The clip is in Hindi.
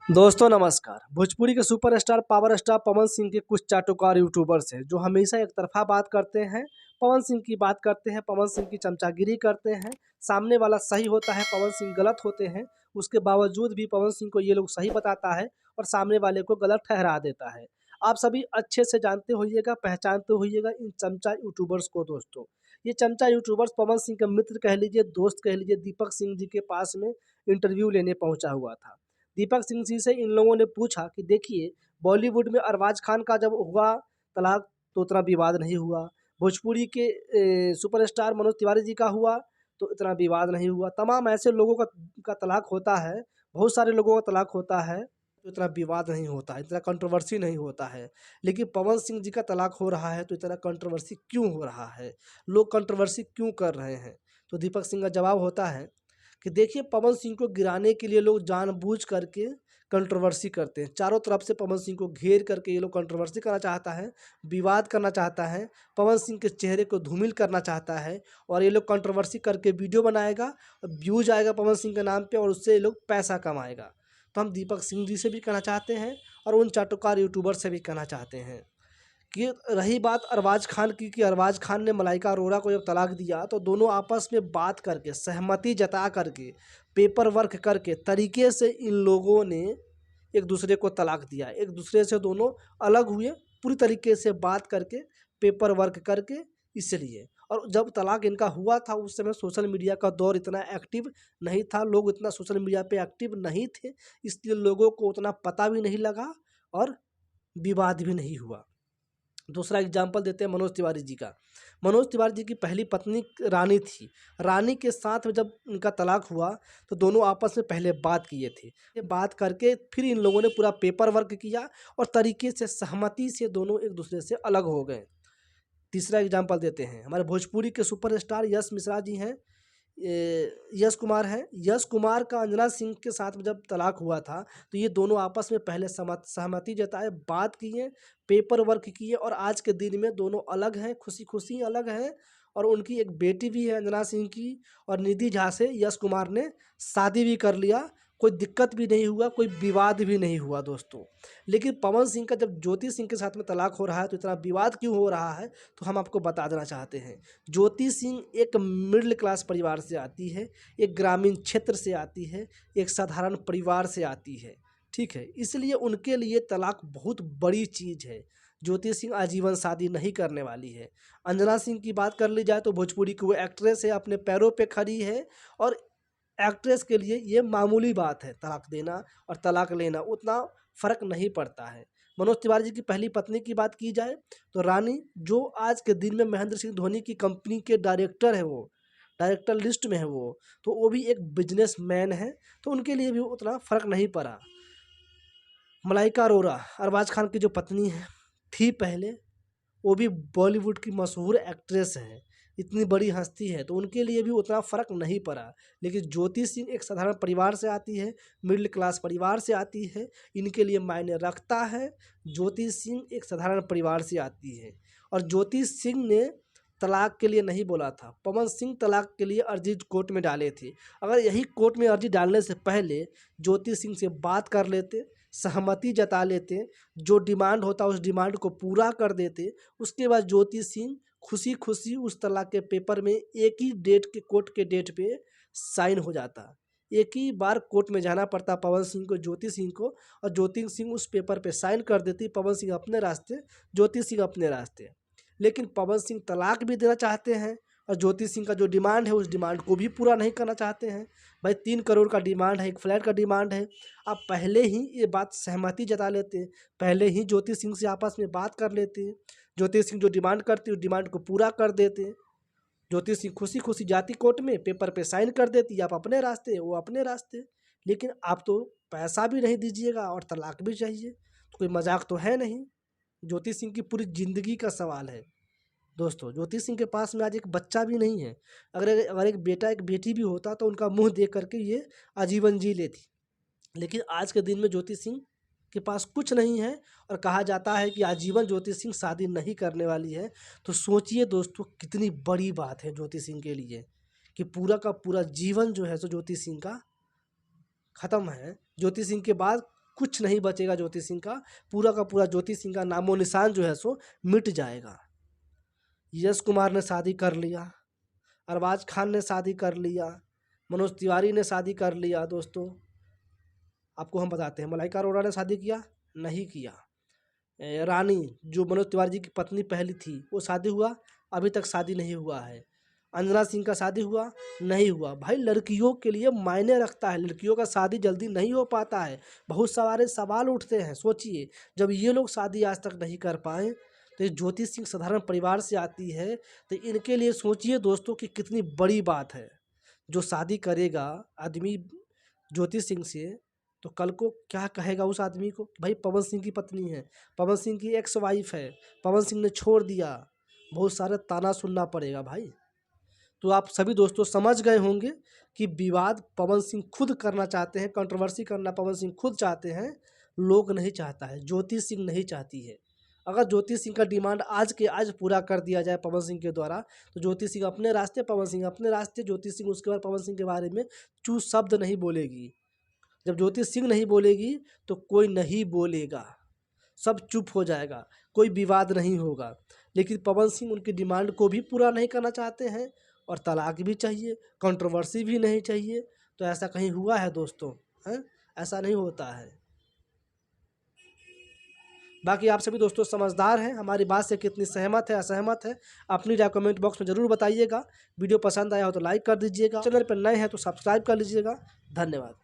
दोस्तों नमस्कार। भोजपुरी के superstar power star Pawan Singh के कुछ चाटुकार यूट्यूबर्स हैं जो हमेशा एक तरफा बात करते हैं। पवन सिंह की बात करते हैं, पवन सिंह की चमचागिरी करते हैं। सामने वाला सही होता है, पवन सिंह गलत होते हैं। उसके बावजूद भी पवन सिंह को ये लोग सही बताता है और सामने वाले को गलत ठहरा देता है। आप सभी अच्छे से जानते होइएगा, पहचानते होइएगा इन चमचा यूट्यूबर्स को। दोस्तों ये चमचा यूट्यूबर्स पवन सिंह के मित्र कह लीजिए, दोस्त कह लीजिए, दीपक सिंह जी के पास में इंटरव्यू लेने पहुंचा हुआ था। दीपक सिंह जी से इन लोगों ने पूछा कि देखिए, बॉलीवुड में अरबाज खान का जब हुआ तलाक तो उतना विवाद नहीं हुआ। भोजपुरी के सुपरस्टार मनोज तिवारी जी का हुआ तो इतना विवाद नहीं हुआ। तमाम ऐसे लोगों का तलाक होता है, बहुत सारे लोगों का तलाक होता है तो इतना विवाद नहीं होता है, इतना कंट्रोवर्सी नहीं होता है। लेकिन पवन सिंह जी का तलाक हो रहा है तो इतना कंट्रोवर्सी क्यों हो रहा है, लोग कंट्रोवर्सी क्यों कर रहे हैं? तो दीपक सिंह का जवाब होता है कि देखिए, पवन सिंह को गिराने के लिए लोग जानबूझ करके कंट्रोवर्सी करते हैं। चारों तरफ से पवन सिंह को घेर करके ये लोग कंट्रोवर्सी करना चाहता है, विवाद करना चाहता है, पवन सिंह के चेहरे को धूमिल करना चाहता है। और ये लोग कंट्रोवर्सी करके वीडियो बनाएगा, व्यूज आएगा पवन सिंह के नाम पे और उससे ये लोग पैसा कमाएगा। तो हम दीपक सिंह जी से भी कहना चाहते हैं और उन चाटुकार यूट्यूबर से भी कहना चाहते हैं कि रही बात अरबाज खान की, कि अरबाज खान ने मलाइका अरोड़ा को जब तलाक दिया तो दोनों आपस में बात करके, सहमति जता करके, पेपर वर्क करके तरीके से इन लोगों ने एक दूसरे को तलाक दिया। एक दूसरे से दोनों अलग हुए पूरी तरीके से बात करके, पेपर वर्क करके, इसलिए। और जब तलाक इनका हुआ था उस समय सोशल मीडिया का दौर इतना एक्टिव नहीं था, लोग इतना सोशल मीडिया पे एक्टिव नहीं थे, इसलिए लोगों को उतना पता भी नहीं लगा और विवाद भी नहीं हुआ। दूसरा एग्जाम्पल देते हैं मनोज तिवारी जी का। मनोज तिवारी जी की पहली पत्नी रानी थी। रानी के साथ में जब उनका तलाक हुआ तो दोनों आपस में पहले बात किए थे। ये बात करके फिर इन लोगों ने पूरा पेपर वर्क किया और तरीके से सहमति से दोनों एक दूसरे से अलग हो गए। तीसरा एग्जाम्पल देते हैं, हमारे भोजपुरी के सुपरस्टार यश मिश्रा जी हैं, यश कुमार हैं। यश कुमार का अंजना सिंह के साथ में जब तलाक हुआ था तो ये दोनों आपस में पहले सहमति जताए, बात किए, पेपर वर्क किए और आज के दिन में दोनों अलग हैं, खुशी खुशी अलग हैं। और उनकी एक बेटी भी है अंजना सिंह की, और निधि झा से यश कुमार ने शादी भी कर लिया। कोई दिक्कत भी नहीं हुआ, कोई विवाद भी नहीं हुआ दोस्तों। लेकिन पवन सिंह का जब ज्योति सिंह के साथ में तलाक हो रहा है तो इतना विवाद क्यों हो रहा है, तो हम आपको बता देना चाहते हैं। ज्योति सिंह एक मिडिल क्लास परिवार से आती है, एक ग्रामीण क्षेत्र से आती है, एक साधारण परिवार से आती है, ठीक है। इसलिए उनके लिए तलाक बहुत बड़ी चीज़ है। ज्योति सिंह आजीवन शादी नहीं करने वाली है। अंजना सिंह की बात कर ली जाए तो भोजपुरी की वो एक्ट्रेस है, अपने पैरों पे खड़ी है और एक्ट्रेस के लिए ये मामूली बात है। तलाक देना और तलाक लेना उतना फ़र्क नहीं पड़ता है। मनोज तिवारी जी की पहली पत्नी की बात की जाए तो रानी, जो आज के दिन में महेंद्र सिंह धोनी की कंपनी के डायरेक्टर है, वो डायरेक्टर लिस्ट में है तो वो भी एक बिजनेसमैन है, तो उनके लिए भी उतना फ़र्क नहीं पड़ा। मलाइका अरोड़ा अरबाज खान की जो पत्नी है थी पहले, वो भी बॉलीवुड की मशहूर एक्ट्रेस हैं, इतनी बड़ी हस्ती है, तो उनके लिए भी उतना फ़र्क नहीं पड़ा। लेकिन ज्योति सिंह एक साधारण परिवार से आती है, मिडिल क्लास परिवार से आती है, इनके लिए मायने रखता है। ज्योति सिंह एक साधारण परिवार से आती है और ज्योति सिंह ने तलाक के लिए नहीं बोला था, पवन सिंह तलाक के लिए अर्जी कोर्ट में डाले थे। अगर यही कोर्ट में अर्जी डालने से पहले ज्योति सिंह से बात कर लेते, सहमति जता लेते, जो डिमांड होता उस डिमांड को पूरा कर देते, उसके बाद ज्योति सिंह खुशी खुशी उस तलाक के पेपर में एक ही डेट के, कोर्ट के डेट पे साइन हो जाता। एक ही बार कोर्ट में जाना पड़ता पवन सिंह को, ज्योति सिंह को, और ज्योति सिंह उस पेपर पे साइन कर देती। पवन सिंह अपने रास्ते, ज्योति सिंह अपने रास्ते। लेकिन पवन सिंह तलाक भी देना चाहते हैं और ज्योति सिंह का जो डिमांड है उस डिमांड को भी पूरा नहीं करना चाहते हैं। भाई 3 करोड़ का डिमांड है, एक फ्लैट का डिमांड है, आप पहले ही ये बात सहमति जता लेते, पहले ही ज्योति सिंह से आपस में बात कर लेते, ज्योति सिंह जो डिमांड करती उस डिमांड को पूरा कर देते, ज्योति सिंह खुशी खुशी जाती कोर्ट में, पेपर पे साइन कर देती, आप अपने रास्ते, वो अपने रास्ते। लेकिन आप तो पैसा भी नहीं दीजिएगा और तलाक भी चाहिए, तो कोई मजाक तो है नहीं। ज्योति सिंह की पूरी जिंदगी का सवाल है दोस्तों। ज्योति सिंह के पास में आज एक बच्चा भी नहीं है। अगर अगर एक बेटा एक बेटी भी होता तो उनका मुंह देख करके ये आजीवन जी लेती। लेकिन आज के दिन में ज्योति सिंह के पास कुछ नहीं है और कहा जाता है कि आजीवन ज्योति सिंह शादी नहीं करने वाली है। तो सोचिए दोस्तों, कितनी बड़ी बात है ज्योति सिंह के लिए कि पूरा का पूरा जीवन जो है सो ज्योति सिंह का ख़त्म है। ज्योति सिंह के बाद कुछ नहीं बचेगा ज्योति सिंह का, पूरा का पूरा ज्योति सिंह का नामो निशान जो है सो मिट जाएगा। यश कुमार ने शादी कर लिया, अरबाज खान ने शादी कर लिया, मनोज तिवारी ने शादी कर लिया। दोस्तों आपको हम बताते हैं, मलाइका अरोड़ा ने शादी किया, नहीं किया। रानी जो मनोज तिवारी जी की पत्नी पहली थी, वो शादी हुआ, अभी तक शादी नहीं हुआ है। अंजना सिंह का शादी हुआ, नहीं हुआ। भाई लड़कियों के लिए मायने रखता है, लड़कियों का शादी जल्दी नहीं हो पाता है। बहुत सारे सवाल उठते हैं। सोचिए, जब ये लोग शादी आज तक नहीं कर पाए, तो ये ज्योति सिंह साधारण परिवार से आती है, तो इनके लिए सोचिए दोस्तों कि कितनी बड़ी बात है। जो शादी करेगा आदमी ज्योति सिंह से, तो कल को क्या कहेगा उस आदमी को? भाई पवन सिंह की पत्नी है, पवन सिंह की एक्स वाइफ है, पवन सिंह ने छोड़ दिया, बहुत सारा ताना सुनना पड़ेगा भाई। तो आप सभी दोस्तों समझ गए होंगे कि विवाद पवन सिंह खुद करना चाहते हैं, कंट्रोवर्सी करना पवन सिंह खुद चाहते हैं, लोग नहीं चाहता है, ज्योति सिंह नहीं चाहती है। अगर ज्योति सिंह का डिमांड आज के आज पूरा कर दिया जाए पवन सिंह के द्वारा, तो ज्योति सिंह अपने रास्ते, पवन सिंह अपने रास्ते, ज्योति सिंह उसके बाद पवन सिंह के बारे में चू शब्द नहीं बोलेगी। जब ज्योति सिंह नहीं बोलेगी तो कोई नहीं बोलेगा, सब चुप हो जाएगा, कोई विवाद नहीं होगा। लेकिन पवन सिंह उनकी डिमांड को भी पूरा नहीं करना चाहते हैं, और तलाक भी चाहिए, कंट्रोवर्सी भी नहीं चाहिए। तो ऐसा कहीं हुआ है दोस्तों? हैं? ऐसा नहीं होता है। बाकी आप सभी दोस्तों समझदार हैं, हमारी बात से कितनी सहमत है असहमत है, अपनी राय कमेंट बॉक्स में ज़रूर बताइएगा। वीडियो पसंद आया हो तो लाइक कर दीजिएगा, चैनल पर नए हैं तो सब्सक्राइब कर लीजिएगा। धन्यवाद।